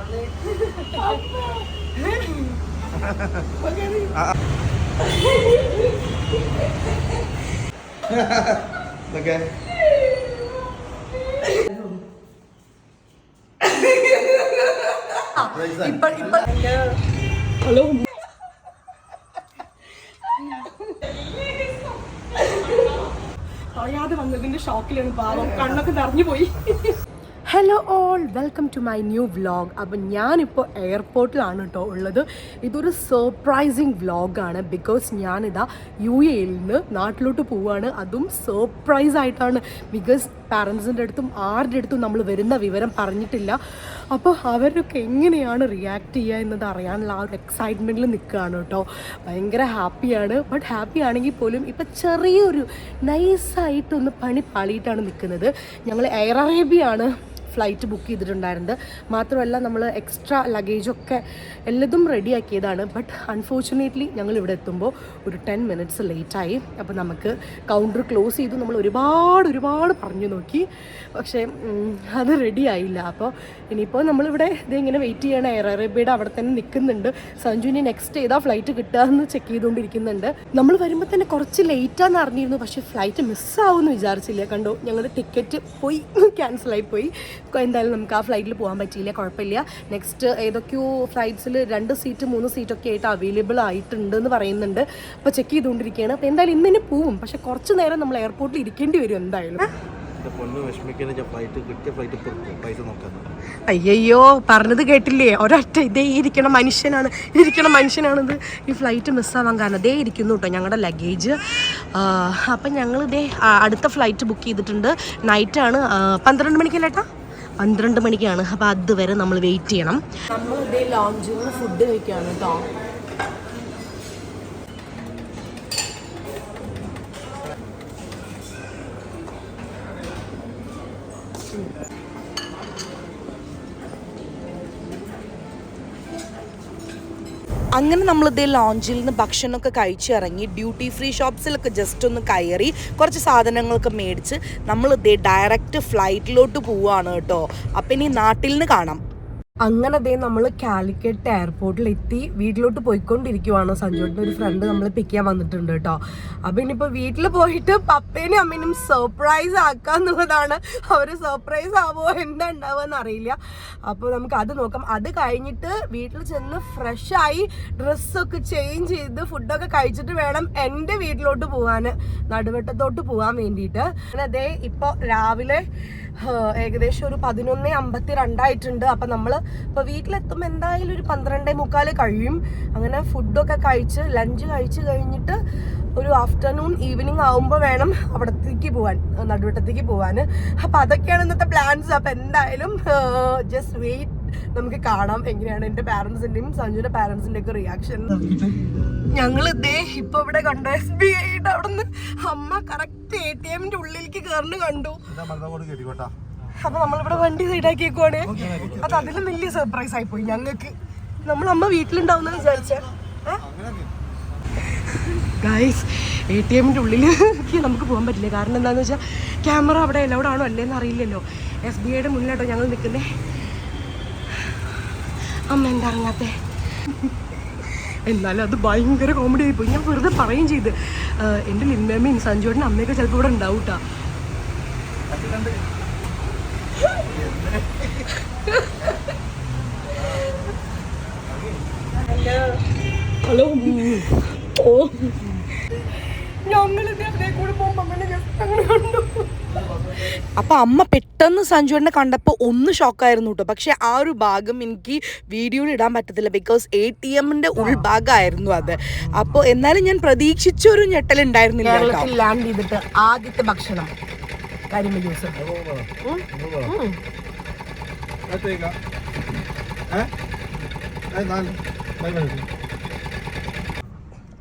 Hello അറിയാതെ വന്നതിന്റെ ഷോക്കിലാണ് പാവം, കണ്ണൊക്കെ നിറഞ്ഞു പോയി. Hello all, welcome to my new vlog. അപ്പം ഞാനിപ്പോൾ എയർപോർട്ടിലാണ് കേട്ടോ ഉള്ളത്. ഇതൊരു സർപ്രൈസിങ് വ്ളോഗാണ്. ബിക്കോസ് ഞാനിതാ UAE നിന്ന് നാട്ടിലോട്ട് പോവുകയാണ്. അതും സർപ്രൈസ് ആയിട്ടാണ്. ബിക്കോസ് പാരൻസിൻ്റെ അടുത്തും ആരുടെ അടുത്തും നമ്മൾ വരുന്ന വിവരം പറഞ്ഞിട്ടില്ല. അപ്പോൾ അവരൊക്കെ എങ്ങനെയാണ് റിയാക്ട് ചെയ്യുക എന്നത് അറിയാനുള്ള ആ ഒരു എക്സൈറ്റ്മെൻറ്റിൽ നിൽക്കുകയാണ് കേട്ടോ. ഭയങ്കര ഹാപ്പിയാണ്. ബട്ട് ഹാപ്പി ആണെങ്കിൽ പോലും ഇപ്പം ചെറിയൊരു നൈസായിട്ടൊന്ന് പണി പാളിയിട്ടാണ് നിൽക്കുന്നത്. ഞങ്ങൾ എയർ അറേബ്യയാണ് ഫ്ലൈറ്റ് ബുക്ക് ചെയ്തിട്ടുണ്ടായിരുന്നത്. മാത്രമല്ല നമ്മൾ എക്സ്ട്രാ ലഗേജൊക്കെ എല്ലതും റെഡിയാക്കിയതാണ്. ബട്ട് അൺഫോർച്ചുനേറ്റ്ലി ഞങ്ങൾ ഇവിടെ എത്തുമ്പോൾ ഒരു 10 മിനിറ്റ്സ് ലേറ്റായി. അപ്പോൾ നമുക്ക് കൗണ്ടർ ക്ലോസ് ചെയ്തു. നമ്മൾ ഒരുപാട് പറഞ്ഞു നോക്കി, പക്ഷേ അത് റെഡി ആയില്ല. അപ്പോൾ ഇനിയിപ്പോൾ നമ്മളിവിടെ ഇങ്ങനെ വെയിറ്റ് ചെയ്യണം. എയർ അറേബ്യയുടെ അവിടെ തന്നെ നിൽക്കുന്നുണ്ട്. സഞ്ജുവിന് നെക്സ്റ്റ് ഏതാ ഫ്ലൈറ്റ് കിട്ടുകയെന്ന് ചെക്ക് ചെയ്തുകൊണ്ടിരിക്കുന്നുണ്ട്. നമ്മൾ വരുമ്പോൾ തന്നെ കുറച്ച് ലേറ്റാന്ന് അറിഞ്ഞിരുന്നു, പക്ഷേ ഫ്ലൈറ്റ് മിസ്സാവുമെന്ന് വിചാരിച്ചില്ല. കണ്ടോ, ഞങ്ങളുടെ ടിക്കറ്റ് പോയി, ക്യാൻസലായി പോയി. എന്തായാലും നമുക്ക് ആ ഫ്ലൈറ്റിൽ പോകാൻ പറ്റിയില്ല, കുഴപ്പമില്ല. നെക്സ്റ്റ് ഏതൊക്കെയോ ഫ്ലൈറ്റ്സിൽ 2 സീറ്റ് 3 സീറ്റൊക്കെ ആയിട്ട് അവൈലബിൾ ആയിട്ടുണ്ട് എന്ന് പറയുന്നുണ്ട്. അപ്പോൾ ചെക്ക് ചെയ്തുകൊണ്ടിരിക്കുകയാണ്. അപ്പോൾ എന്തായാലും ഇന്ന് തന്നെ പോവും, പക്ഷെ കുറച്ച് നേരം നമ്മൾ എയർപോർട്ടിൽ ഇരിക്കേണ്ടി വരും എന്തായാലും. അയ്യോ, പറഞ്ഞത് കേട്ടില്ലേ? ഒരൊറ്റ ഇതേ ഇരിക്കണ മനുഷ്യനാണിത് ഈ ഫ്ലൈറ്റ് മിസ്സാവാൻ കാരണം. ഇതേ ഇരിക്കുന്നു കേട്ടോ ഞങ്ങളുടെ ലഗേജ്. അപ്പം ഞങ്ങളിതേ അടുത്ത ഫ്ലൈറ്റ് ബുക്ക് ചെയ്തിട്ടുണ്ട്. നൈറ്റാണ്, 12 മണിക്കല്ലേട്ടാ? 12 മണിക്കാണ്. അപ്പോൾ അതുവരെ നമ്മൾ വെയിറ്റ് ചെയ്യണം. നമ്മളിതേ ലോഞ്ചിൽ നിന്ന് ഫുഡ് കഴിക്കുകയാണ് കേട്ടോ. അങ്ങനെ നമ്മളിതേ ലോഞ്ചിൽ നിന്ന് ഭക്ഷണമൊക്കെ കഴിച്ചിറങ്ങി ഡ്യൂട്ടി ഫ്രീ ഷോപ്സിലൊക്കെ ജസ്റ്റ് ഒന്ന് കയറി കുറച്ച് സാധനങ്ങളൊക്കെ മേടിച്ച് നമ്മളിതേ ഡയറക്റ്റ് ഫ്ലൈറ്റിലോട്ട് പോവുകയാണ് കേട്ടോ. അപ്പം ഇനി നാട്ടിൽ നിന്ന് കാണാം. അങ്ങനെ നമ്മൾ കാലിക്കറ്റ് എയർപോർട്ടിലെത്തി വീട്ടിലോട്ട് പോയിക്കൊണ്ടിരിക്കുവാണ്. സഞ്ജുവിൻ്റെ ഒരു ഫ്രണ്ട് നമ്മൾ പിക്ക് ചെയ്യാൻ വന്നിട്ടുണ്ട് കേട്ടോ. അപ്പം ഇനിയിപ്പോൾ വീട്ടിൽ പോയിട്ട് പപ്പേനും അമ്മേനും സർപ്രൈസ് ആക്കാന്നുള്ളതാണ്. അവർ സർപ്രൈസ് ആവോ എന്താ ഉണ്ടാവുക അറിയില്ല. അപ്പോൾ നമുക്ക് അത് നോക്കാം. അത് കഴിഞ്ഞിട്ട് വീട്ടിൽ ചെന്ന് ഫ്രഷായി ഡ്രസ്സൊക്കെ ചേഞ്ച് ചെയ്ത് ഫുഡൊക്കെ കഴിച്ചിട്ട് വേണം എൻ്റെ വീട്ടിലോട്ട് പോകാൻ, നടുവട്ടത്തോട്ട് പോകാൻ വേണ്ടിയിട്ട്. അങ്ങനെ അതേ ഇപ്പോൾ രാവിലെ ഏകദേശം ഒരു 11:52 ആയിട്ടുണ്ട്. അപ്പം നമ്മൾ ഇപ്പോൾ വീട്ടിലെത്തുമ്പോൾ എന്തായാലും ഒരു 12:45 കഴിയും. അങ്ങനെ ഫുഡൊക്കെ കഴിച്ച് ലഞ്ച് കഴിച്ച് കഴിഞ്ഞിട്ട് ഒരു ആഫ്റ്റർനൂൺ ഈവനിങ് ആകുമ്പോൾ വേണം അവിടത്തേക്ക് പോകാൻ, നടുവട്ടത്തേക്ക് പോകാൻ. അപ്പം അതൊക്കെയാണ് ഇന്നത്തെ പ്ലാൻസ്. അപ്പം എന്തായാലും ജസ്റ്റ് വെയിറ്റ്, നമുക്ക് കാണാം എങ്ങനെയാണ് എൻ്റെ പാരൻസിൻ്റെയും സഞ്ജുവിൻ്റെ പാരൻസിൻ്റെ ഒക്കെ റിയാക്ഷൻ. ഞങ്ങൾ ഇതേ ഇപ്പൊ ഇവിടെ കണ്ടു SBIയുടെ അവിടെ നിന്ന് അമ്മ കറക്റ്റ് ATMന്റെ ഉള്ളിലേക്ക് കയറുന്നു കണ്ടു. അപ്പൊ നമ്മളിവിടെ വണ്ടി സൈഡാക്കിയേക്കുവാണ്. അത് അതിലും വലിയ സർപ്രൈസ് ആയി പോയി ഞങ്ങൾക്ക്. നമ്മളമ്മ വീട്ടിലുണ്ടാവുന്ന വിചാരിച്ച ഗൈസ്, ATMന്റെ ഉള്ളിലേക്ക് നമുക്ക് പോകാൻ പറ്റില്ല. കാരണം എന്താണെന്ന് വെച്ചാൽ ക്യാമറ അവിടെ എലൗഡ് ആണോ അല്ലേന്ന് അറിയില്ലല്ലോ. SBIയുടെ മുന്നിലാട്ടോ ഞങ്ങൾ നിൽക്കുന്നേ. അമ്മ എന്താ ഇറങ്ങാത്തെ? എന്നാലും അത് ഭയങ്കര കോമഡി ആയിപ്പോയി. ഞാൻ വെറുതെ പറയുകയും ചെയ്ത് എൻ്റെ ലിമ്മയും സഞ്ജുവേട്ടനും അമ്മയൊക്കെ ചിലപ്പോൾ ഇവിടെ ഉണ്ടാവും കേട്ടോ. ഹലോ. ഓ, ഞങ്ങളിത് അതേ കൂടെ പോകുമ്പോൾ അങ്ങനെ ജസ്റ്റ് അങ്ങനെ കണ്ടു. അപ്പം അമ്മ പെട്ടെന്ന് സഞ്ജുവിനെ കണ്ടപ്പോൾ ഒന്ന് ഷോക്കായിരുന്നു കേട്ടോ. പക്ഷെ ആ ഒരു ഭാഗം എനിക്ക് വീഡിയോയിൽ ഇടാൻ പറ്റത്തില്ല, ബിക്കോസ് ATMന്റെ ഉൾഭാഗമായിരുന്നു അത്. അപ്പോൾ എന്നാലും ഞാൻ പ്രതീക്ഷിച്ചൊരു ഞെട്ടലുണ്ടായിരുന്നില്ല. കേരളത്തിൽ ലാൻഡ് ചെയ്തിട്ട് ആദ്യത്തെ ഭക്ഷണം കരിമീൻ ജ്യൂസ്.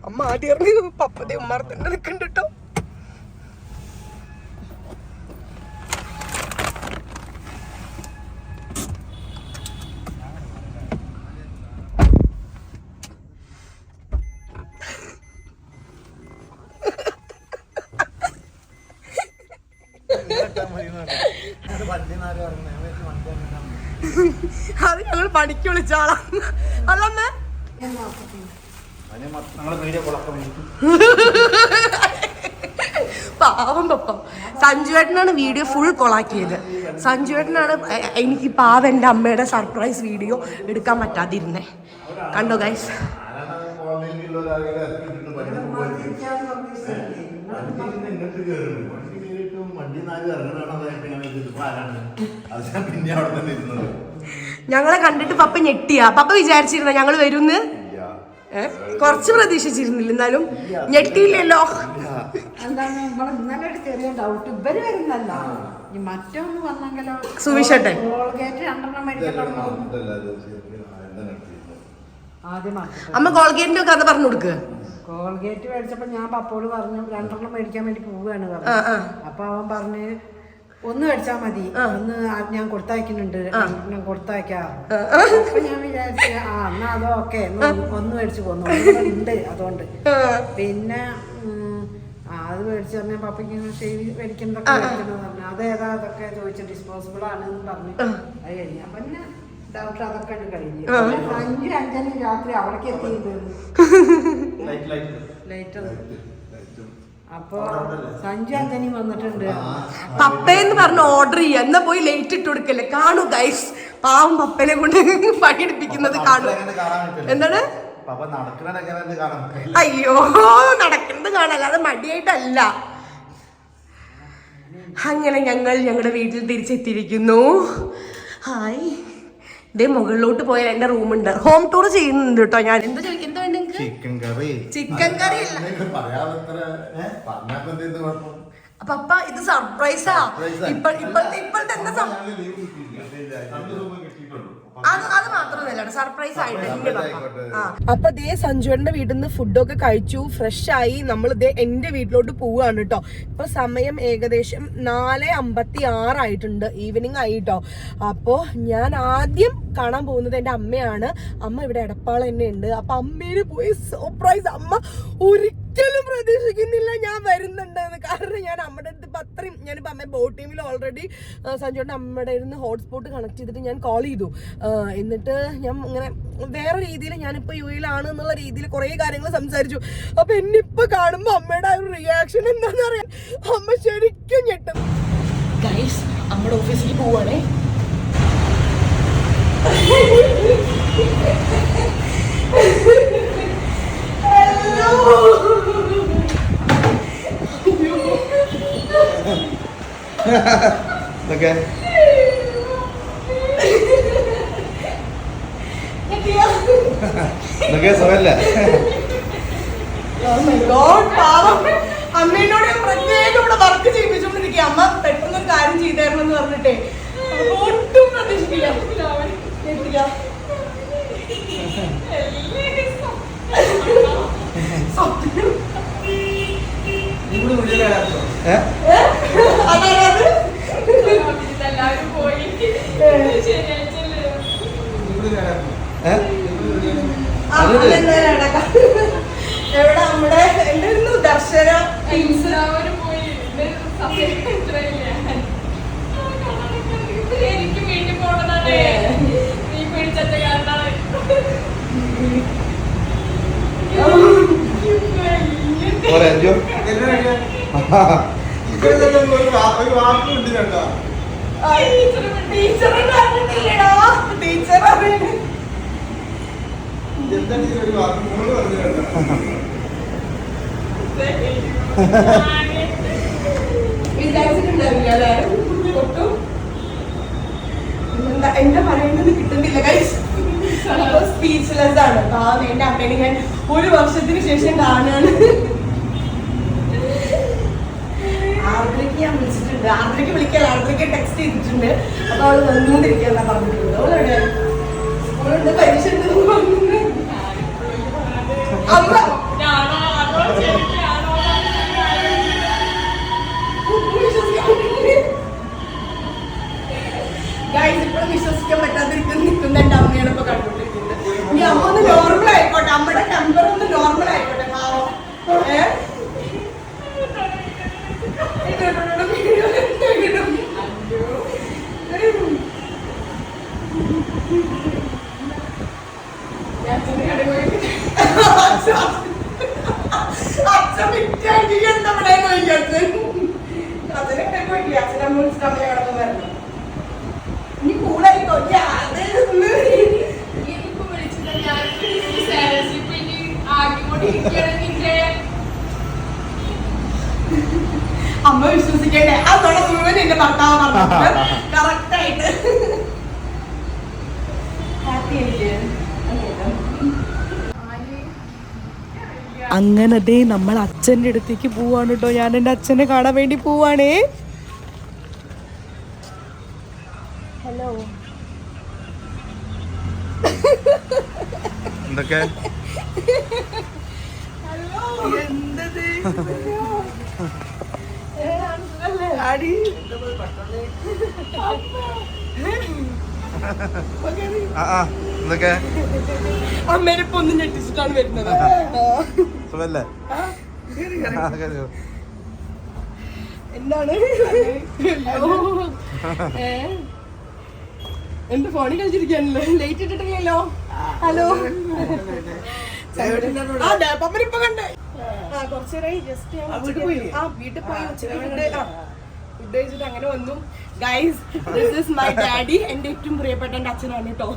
അമ്മ ആദ്യം ഇറങ്ങി പപ്പതേ ഉമ്മാർ തന്നെ നിൽക്കുന്നുണ്ട് കേട്ടോ. അത് ഞങ്ങൾ പണിക്ക് വിളിച്ച ആളാ. അല്ലമ്മേ പാവം പപ്പ. സഞ്ജുവേട്ടനാണ് വീഡിയോ ഫുൾ കൊളാക്കിയത്. സഞ്ജുവേട്ടനാണ് എനിക്ക് പാവം എൻ്റെ അമ്മയുടെ സർപ്രൈസ് വീഡിയോ എടുക്കാൻ പറ്റാതിരുന്നേ. കണ്ടോ ഗൈസ്? ഞങ്ങളെ കണ്ടിട്ട് പപ്പ ഞെട്ടിയാ. പപ്പ വിചാരിച്ചിരുന്ന ഞങ്ങൾ വരുന്ന്? കുറച്ച് പ്രതീക്ഷിച്ചിരുന്നില്ല, എന്നാലും ഞെട്ടിയില്ലല്ലോ. സുവിശേട്ടൻ അമ്മ കോൾഗേറ്റിന്റെ കഥ പറഞ്ഞു കൊടുക്കുക. കോൾഗേറ്റ് മേടിച്ചപ്പോ ഞാൻ പപ്പോട് പറഞ്ഞു 2 മേടിക്കാൻ വേണ്ടി പോവുകയാണ് പറഞ്ഞു. അപ്പൊ അവൻ പറഞ്ഞ് 1 മേടിച്ചാ മതി, 1 ഞാൻ കൊടുത്തയക്കുന്നുണ്ട്, ഞാൻ കൊടുത്തയക്കാം. അപ്പൊ ഞാൻ വിചാരിച്ചു എന്നാ അതോ ഓക്കെ 1 മേടിച്ചു പോന്നു ഉണ്ട്. അതുകൊണ്ട് പിന്നെ അത് മേടിച്ചു പറഞ്ഞ പപ്പയ്ക്ക് ഷേവ് മേടിക്കുന്നതൊക്കെ മേടിക്കണമെന്ന് പറഞ്ഞു. അതേതാ അതൊക്കെ ചോദിച്ചു, ഡിസ്പോസിബിൾ ആണെന്ന് പറഞ്ഞു. അത് കഴിഞ്ഞ പിന്നെ ഡൗട്ട് അതൊക്കെ കഴിഞ്ഞു. 5-5 രാത്രി അവിടേക്ക് എത്തിയിരുന്നു ലൈറ്റ്. അപ്പൊ സഞ്ജു ആന്റണി വന്നിട്ടുണ്ട്. പപ്പയെന്ന് പറഞ്ഞ ഓർഡർ ചെയ്യാ, എന്നാ പോയി ലേറ്റ് ഇട്ട് കൊടുക്കല്ലേ. കാണൂ ഗൈസ്, പാവം പപ്പനെ കൊണ്ട് പണിയെടുപ്പിക്കുന്നത് കാണൂ. എന്താണ്? അയ്യോ, നടക്കുന്നത് കാണാൻ, അത് മടിയായിട്ടല്ല. അങ്ങനെ ഞങ്ങൾ ഞങ്ങളുടെ വീട്ടിൽ തിരിച്ചെത്തിയിരിക്കുന്നു. ഹായ്, ഇതേ മുകളിലോട്ട് പോയാൽ എന്റെ റൂമുണ്ട്. ഹോം ടൂർ ചെയ്യുന്നുണ്ട് കേട്ടോ ഞാൻ. എന്താ ചോദിക്കും? എന്താ വേണ്ട? ചിക്കൻ കറി. പപ്പ ഇത് സർപ്രൈസാ. ഇപ്പോഴത്തെ എന്താ അത് മാത്രമല്ല, സർപ്രൈസ് ആയിട്ട്. അപ്പൊ ദേ സഞ്ജുവിന്റെ വീട്ടിൽ നിന്ന് ഫുഡൊക്കെ കഴിച്ചു, ഫ്രഷ് ആയി. നമ്മൾ ദേ എന്റെ വീട്ടിലോട്ട് പോവാണ് കേട്ടോ. ഇപ്പൊ സമയം ഏകദേശം 4:56 ആയിട്ടുണ്ട്, ഈവനിങ് ആയി കേട്ടോ. അപ്പോ ഞാൻ ആദ്യം കാണാൻ പോകുന്നത് എന്റെ അമ്മയാണ്. അമ്മ ഇവിടെ എടപ്പാള തന്നെ ഉണ്ട്. അപ്പൊ അമ്മേനെ പോയി സർപ്രൈസ്. അമ്മ ഒരിക്കലും പ്രതീക്ഷിക്കുന്നില്ല ഞാൻ വരുന്നുണ്ടെന്ന്. കാരണം ഞാൻ അമ്മയുടെ അടുത്ത് ഇപ്പൊ അത്രയും, ഞാനിപ്പോ അമ്മ ബോട്ട് ടീമിൽ ഓൾറെഡി സഞ്ജുവിന്റെ അമ്മയുടെ ഇരുന്ന് ഹോട്ട്സ്പോട്ട് കണക്ട് ചെയ്തിട്ട് ഞാൻ കോൾ ചെയ്തു. എന്നിട്ട് ഞാൻ ഇങ്ങനെ വേറെ രീതിയിൽ, ഞാനിപ്പോ യുഎയിലാണ് എന്നുള്ള രീതിയിൽ കുറെ കാര്യങ്ങൾ സംസാരിച്ചു. അപ്പൊ എന്നിപ്പോ കാണുമ്പോ അമ്മയുടെ ആ ഒരു റിയാക്ഷൻ എന്താണെന്ന് അറിയാൻ അമ്മ ശരിക്കും ഞെട്ടും. ഗൈസ്, അമ്മയുടെ ഓഫീസിൽ പോവാണേ. Okay. അമ്മേനോട് പ്രത്യേകം ഇവിടെ വർക്ക് ചെയ്യിപ്പിച്ചോണ്ടിരിക്കുക. അമ്മ പെട്ടെന്നൊരു കാര്യം ചെയ്തായിരുന്നു എന്ന് പറഞ്ഞിട്ടേ ഒട്ടും പ്രതീക്ഷിക്കില്ല. എവിടെ നമ്മുടെ എന്തായിരുന്നു ദർശന എനിക്ക് വീട്ടിൽ പോണതാണ്. നീ പിടിച്ചത് കാരണമാണ്. എന്താ പറയുന്നത് കിട്ടുന്നില്ല ഗൈസ്. സ്പീച്ച്ലെസ് ആണ്. എന്റെ അമ്മേനെ ഞാൻ 1 വർഷത്തിന് ശേഷം കാണുകയാണ്. ആർദ്രയ്ക്ക് ഞാൻ വിളിച്ചിട്ടുണ്ട്. ആർദ്രയ്ക്ക് വിളിക്കാൻ, ആർദ്രയ്ക്ക് ടെക്സ്റ്റ് ചെയ്തിട്ടുണ്ട്. അപ്പൊ അവള് വന്നുകൊണ്ടിരിക്കുക പറഞ്ഞിട്ടുണ്ട്. അവളെവിടെ സ്കൂളുണ്ട്, പരീക്ഷ ഇപ്പോഴും വിശ്വസിക്കാൻ പറ്റാതിരിക്കുന്ന നിൽക്കുന്ന എന്റെ അമ്മയാണ് ഇപ്പൊ കണ്ടുകൊണ്ടിരിക്കുന്നത്. ഇനി അമ്മ ഒന്ന് നോർമൽ ആയിക്കോട്ടെ, അമ്മയുടെ ടെമ്പർ ഒന്ന് നോർമൽ ആയിക്കോട്ടെ. പാവം അമ്മ വിശ്വസിക്കണ്ടേ അതോടെ മുഴുവൻ എന്റെ ഭർത്താവ് പറഞ്ഞു കറക്റ്റ് ആയിട്ട്. അങ്ങനതേ നമ്മൾ അച്ഛൻ്റെ അടുത്തേക്ക് പോവാണ് കേട്ടോ. ഞാൻ എൻ്റെ അച്ഛനെ കാണാൻ വേണ്ടി പോവാണേ. ഹലോ എന്തൊക്കെ എന്തത് എന്തൊക്കെ അമ്മേനെ ഇപ്പൊ ഒന്ന് ഞെട്ടിച്ചിട്ടാണ് വരുന്നത്. സുഖല്ലേ? എന്താണ് എന്റെ ഫോണിൽ കളിച്ചിരിക്കാനല്ലോ, ലേറ്റ് ഇട്ടിട്ടില്ലല്ലോ. ഹലോ ഇപ്പൊ കണ്ടേ കുറച്ചു നേരമായി. ജസ്റ്റ് വീട്ടിൽ പോയി ഉച്ചയ്ക്ക് ഫുഡ് കഴിച്ചിട്ട് അങ്ങനെ വന്നു. Guys, this is my daddy. എന്റെ ഏറ്റവും പ്രിയപ്പെട്ട എന്റെ അച്ഛനാണ് കേട്ടോ.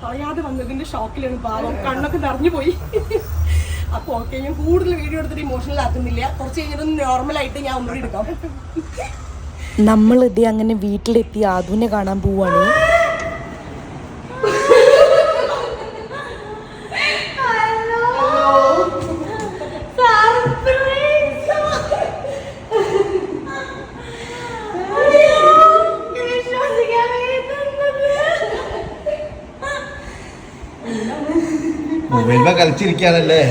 പറയാതെ വന്നതിന്റെ ഷോക്കിലാണ് പാവം, കണ്ണൊക്കെ നിറഞ്ഞു പോയി. അപ്പൊ ഓക്കെ, ഞാൻ കൂടുതൽ വീഡിയോ എടുത്തിട്ട് ഇമോഷണൽ ആക്കുന്നില്ല. കുറച്ച് കഴിഞ്ഞിട്ട് നോർമലായിട്ട് ഞാൻ ഒന്നുകൂടി എടുക്കാം. നമ്മളിത് അങ്ങനെ വീട്ടിലെത്തി ആദുവിനെ കാണാൻ പോവാണ്. മൊബൈൽ കളിച്ചിരിക്കാനല്ലേ?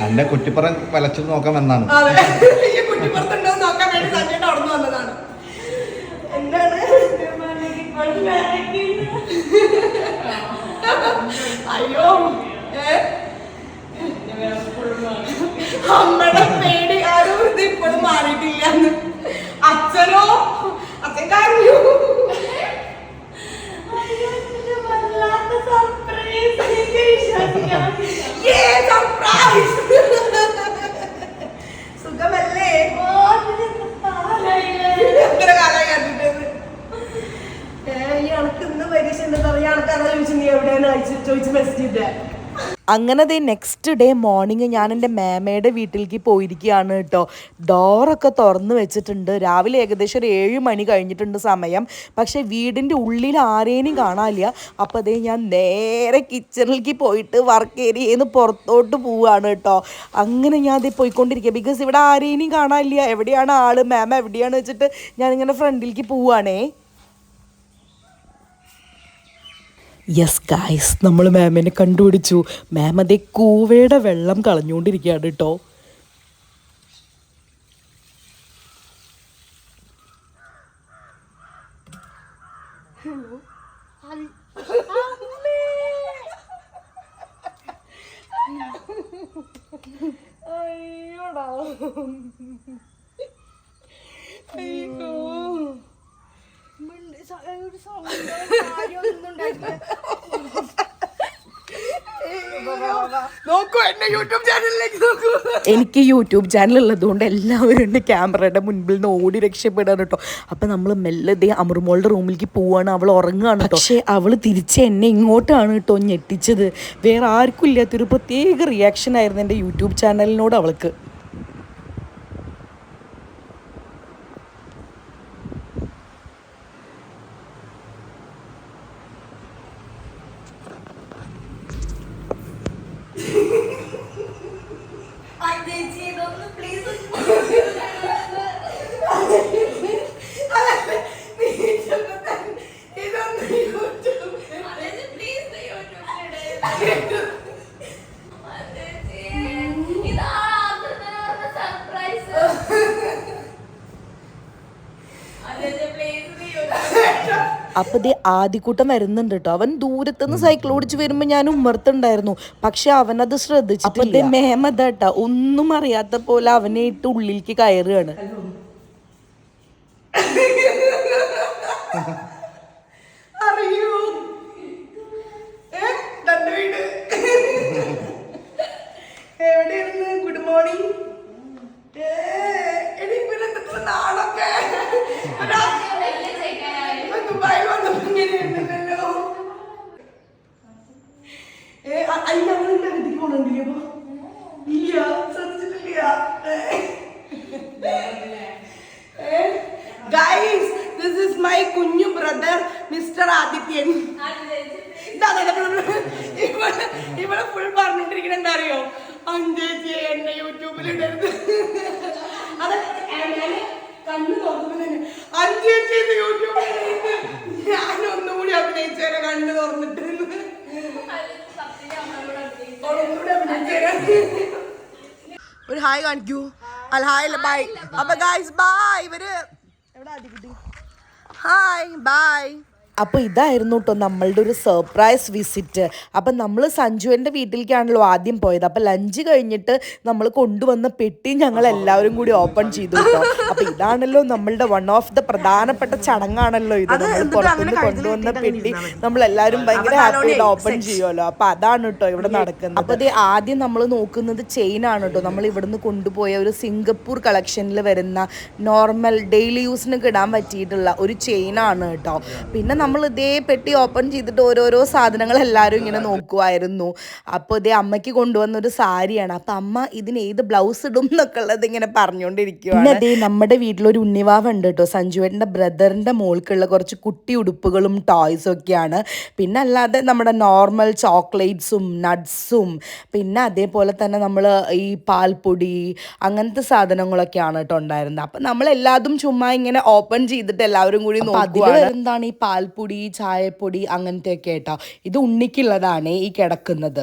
എന്റെ കുറ്റിപ്പുറം വലച്ചു നോക്കാൻ വന്നാണ്. കുറ്റിപ്പുറത്തുണ്ടോ നോക്കാൻ വേണ്ടി സഞ്ജയുടെ അവിടെ നിന്ന് വന്നതാണ്. എന്താണ് അയ്യോ അമ്മയുടെ പേടി ആരും ഇത് ഇപ്പോഴും മാറിയിട്ടില്ല. അച്ഛനോ അച്ഛൻ കരഞ്ഞു. സുഖമല്ലേ? എത്ര കാലം കണ്ടിട്ടത്. ഇയാൾക്ക് ഇന്ന് പരീക്ഷ എന്താ പറയാ, ആൾക്കാരെ ചോദിച്ചു നീ എവിടെയാണ് ചോദിച്ച് മെസ്സേജ് ചെയ്തേ. അങ്ങനെ നെക്സ്റ്റ് ഡേ മോർണിംഗ് ഞാൻ എൻ്റെ മേമയുടെ വീട്ടിലേക്ക് പോയിരിക്കുകയാണ് കേട്ടോ. ഡോറൊക്കെ തുറന്ന് വെച്ചിട്ടുണ്ട്. രാവിലെ ഏകദേശം ഒരു 7 മണി കഴിഞ്ഞിട്ടുണ്ട് സമയം. പക്ഷേ വീടിൻ്റെ ഉള്ളിൽ ആരേനും കാണാനില്ല. അപ്പോൾ അതേ ഞാൻ നേരെ കിച്ചണിലേക്ക് പോയിട്ട് വർക്ക് ഏരിയയിൽ നിന്ന് പുറത്തോട്ട് പോവുകയാണ് കേട്ടോ. അങ്ങനെ ഞാൻ അതേ പോയിക്കൊണ്ടിരിക്കുക. ബിക്കോസ് ഇവിടെ ആരേനും കാണാനില്ല. എവിടെയാണ് ആള്, മേമ എവിടെയാണ് വെച്ചിട്ട് ഞാനിങ്ങനെ ഫ്രണ്ടിലേക്ക് പോവുകയാണേ. യെസ് ഗായ്സ്, നമ്മൾ മാമിനെ കണ്ടുപിടിച്ചു. മാം അതേ കൂവയുടെ വെള്ളം കളഞ്ഞുകൊണ്ടിരിക്കുകയാണ് കേട്ടോ. എനിക്ക് യൂട്യൂബ് ചാനൽ ഉള്ളതുകൊണ്ട് എല്ലാവരും എൻ്റെ ക്യാമറയുടെ മുൻപിൽ നിന്ന് ഓടി രക്ഷപ്പെടാൻ കേട്ടോ. അപ്പം നമ്മൾ മെല്ലെ അമൃമോളുടെ റൂമിലേക്ക് പോവാണ്. അവൾ ഉറങ്ങുകയാണ് കേട്ടോ. പക്ഷേ അവൾ തിരിച്ച് എന്നെ ഇങ്ങോട്ടാണ് കേട്ടോ ഞെട്ടിച്ചത്. വേറെ ആർക്കും ഇല്ലാത്തൊരു പ്രത്യേക റിയാക്ഷൻ ആയിരുന്നു എൻ്റെ യൂട്യൂബ് ചാനലിനോട് അവൾക്ക്. അപ്പൊ ദേ ആദ്യക്കൂട്ടം വരുന്നുണ്ട് കേട്ടോ. അവൻ ദൂരത്തുനിന്ന് സൈക്കിൾ ഓടിച്ച് വരുമ്പോ ഞാൻ ഉമ്മർത്തുണ്ടായിരുന്നു. പക്ഷെ അവനത് ശ്രദ്ധിച്ചിട്ടില്ല. മേമതാട്ടാ ഒന്നും അറിയാത്ത പോലെ അവനെ ഇട്ട് ഉള്ളിലേക്ക് കയറുകയാണ്. അറിയൂ എന്താ അറിയോ, അഞ്ചേച്ചി എന്നെ യൂട്യൂബിൽ ഇടരുത്. അതൊക്കെ കണ്ണ് തുറന്നു തന്നെ അഞ്ചേച്ചി യൂട്യൂബിൽ ഇടരുത്. ഞാൻ ഒന്നുകൂടി അഭിനയിച്ചേനെ കണ്ണ് തുറന്നിട്ട് ഒരു ഹായ് കാണിക്കൂ. അല്ല ഹായ് അല്ല ബൈ. അപ്പൊ ഗൈസ് ബൈ. ഇവര് ഹായ് ബൈ. അപ്പോൾ ഇതായിരുന്നു കേട്ടോ നമ്മളുടെ ഒരു സർപ്രൈസ് വിസിറ്റ്. അപ്പം നമ്മൾ സഞ്ജുവിൻ്റെ വീട്ടിലേക്കാണല്ലോ ആദ്യം പോയത്. അപ്പം ലഞ്ച് കഴിഞ്ഞിട്ട് നമ്മൾ കൊണ്ടുവന്ന പെട്ടി ഞങ്ങൾ എല്ലാവരും കൂടി ഓപ്പൺ ചെയ്തു കേട്ടോ. അപ്പം ഇതാണല്ലോ നമ്മളുടെ വൺ ഓഫ് ദ പ്രധാനപ്പെട്ട ചടങ്ങാണല്ലോ ഇത്. നമ്മൾ പുറത്തുനിന്ന് കൊണ്ടുവന്ന പെട്ടി നമ്മളെല്ലാവരും ഭയങ്കര ഹാപ്പിയായിട്ട് ഓപ്പൺ ചെയ്യുമല്ലോ. അപ്പം അതാണ് കേട്ടോ ഇവിടെ നടക്കുന്നത്. അപ്പോൾ ഇത് ആദ്യം നമ്മൾ നോക്കുന്നത് ചെയിനാണ് കേട്ടോ. നമ്മൾ ഇവിടുന്ന് കൊണ്ടുപോയ ഒരു സിംഗപ്പൂർ കളക്ഷനിൽ വരുന്ന നോർമൽ ഡെയിലി യൂസിനൊക്കെ ഇടാൻ പറ്റിയിട്ടുള്ള ഒരു ചെയിനാണ് കേട്ടോ. പിന്നെ നമ്മൾ ഇതേ പെട്ടി ഓപ്പൺ ചെയ്തിട്ട് ഓരോരോ സാധനങ്ങൾ എല്ലാവരും ഇങ്ങനെ നോക്കുമായിരുന്നു. അപ്പോൾ ഇതേ അമ്മയ്ക്ക് കൊണ്ടുവന്ന ഒരു സാരിയാണ്. അപ്പം അമ്മ ഇതിന് ഏത് ബ്ലൗസ് ഇടും എന്നൊക്കെ ഉള്ളത് ഇങ്ങനെ പറഞ്ഞുകൊണ്ടിരിക്കുകയാണ്. പിന്നെ അതേ നമ്മുടെ വീട്ടിലൊരു ഉണ്ണിവാവ് ഉണ്ട് കേട്ടോ. സഞ്ജുവേട്ടൻ്റെ ബ്രദറിൻ്റെ മോൾക്കുള്ള കുറച്ച് കുട്ടി ഉടുപ്പുകളും ടോയ്സും ഒക്കെയാണ്. പിന്നെ അല്ലാതെ നമ്മുടെ നോർമൽ ചോക്ലേറ്റ്സും നട്ട്സും പിന്നെ അതേപോലെ തന്നെ നമ്മൾ ഈ പാൽപ്പൊടി അങ്ങനത്തെ സാധനങ്ങളൊക്കെയാണ് കേട്ടോ ഉണ്ടായിരുന്നത്. അപ്പം നമ്മളെല്ലാതും ചുമ്മാ ഇങ്ങനെ ഓപ്പൺ ചെയ്തിട്ട് എല്ലാവരും കൂടി നോക്കുക. എന്താണ് ഈ പാൽപ്പൊടി, ചായപ്പൊടി അങ്ങനത്തെ ഒക്കെ കേട്ടോ. ഇത് ഉണ്ണിക്കുള്ളതാണ് ഈ കിടക്കുന്നത്.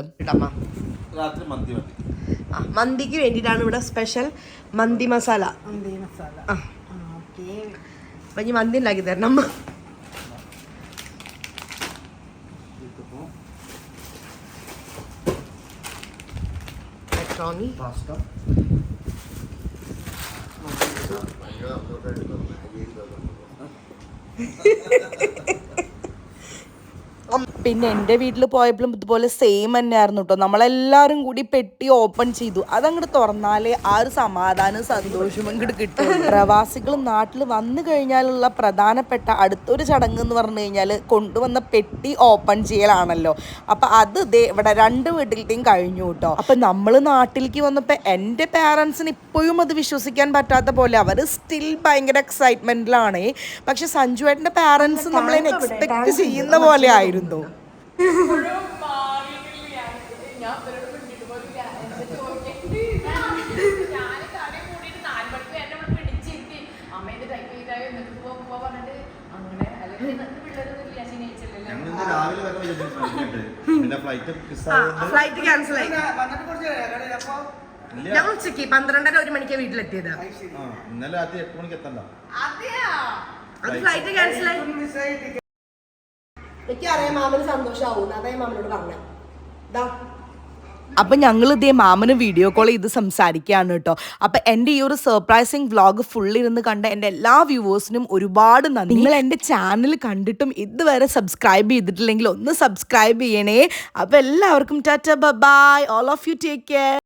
മന്തിക്ക് വേണ്ടിയിട്ടാണ് ഇവിടെ സ്പെഷ്യൽ മന്തി മസാല. അപ്പൊ ഇനി മന്തി ഉണ്ടാക്കി തരണം അമ്മ. പിന്നെ എൻ്റെ വീട്ടിൽ പോയപ്പോഴും ഇതുപോലെ സെയിം തന്നെയായിരുന്നു കേട്ടോ. നമ്മളെല്ലാവരും കൂടി പെട്ടി ഓപ്പൺ ചെയ്തു. അതങ്ങോട്ട് തുറന്നാലേ ആ ഒരു സമാധാനം സന്തോഷവും ഇങ്ങോട്ട് കിട്ടും. പ്രവാസികൾ നാട്ടിൽ വന്നു കഴിഞ്ഞാലുള്ള പ്രധാനപ്പെട്ട അടുത്തൊരു ചടങ്ങ് എന്ന് പറഞ്ഞു കഴിഞ്ഞാൽ കൊണ്ടുവന്ന പെട്ടി ഓപ്പൺ ചെയ്യലാണല്ലോ. അപ്പം അത് ഇവിടെ 2 വീട്ടിലത്തെയും കഴിഞ്ഞു കേട്ടോ. അപ്പം നമ്മൾ നാട്ടിലേക്ക് വന്നപ്പോൾ എൻ്റെ പാരൻസിന് ഇപ്പോഴും അത് വിശ്വസിക്കാൻ പറ്റാത്ത പോലെ അവർ സ്റ്റിൽ ഭയങ്കര എക്സൈറ്റ്മെൻറ്റിലാണ്. പക്ഷെ സഞ്ജുവേട്ടൻ്റെ പാരൻസ് നമ്മളെ എക്സ്പെക്ട് ചെയ്യുന്ന പോലെ ആയിരുന്നു. ഫ്ലൈറ്റ് ക്യാൻസൽ ആയി. ഞങ്ങൾ ഉച്ചക്ക് 12:30 മണിക്കാണ് വീട്ടിലെത്തിയത്. ഇന്നലെ രാത്രി 8 മണിക്ക് എത്തണ്ട. അത് ഫ്ലൈറ്റ് ക്യാൻസൽ ആയി. എനിക്കറിയാം മാമന് സന്തോഷമാവും. അതാ മാമനോട് പറഞ്ഞത്. അപ്പം ഞങ്ങൾ ഇതേ മാമന് വീഡിയോ കോൾ ചെയ്ത് സംസാരിക്കുകയാണ് കേട്ടോ. അപ്പം എൻ്റെ ഈ ഒരു സർപ്രൈസിങ് വ്ളോഗ് ഫുള്ളിരുന്ന് കണ്ട എൻ്റെ എല്ലാ വ്യൂവേഴ്സിനും ഒരുപാട് നന്ദി. നിങ്ങൾ എൻ്റെ ചാനൽ കണ്ടിട്ടും ഇതുവരെ സബ്സ്ക്രൈബ് ചെയ്തിട്ടില്ലെങ്കിൽ ഒന്ന് സബ്സ്ക്രൈബ് ചെയ്യണേ. അപ്പം എല്ലാവർക്കും Tata by. All of you take care.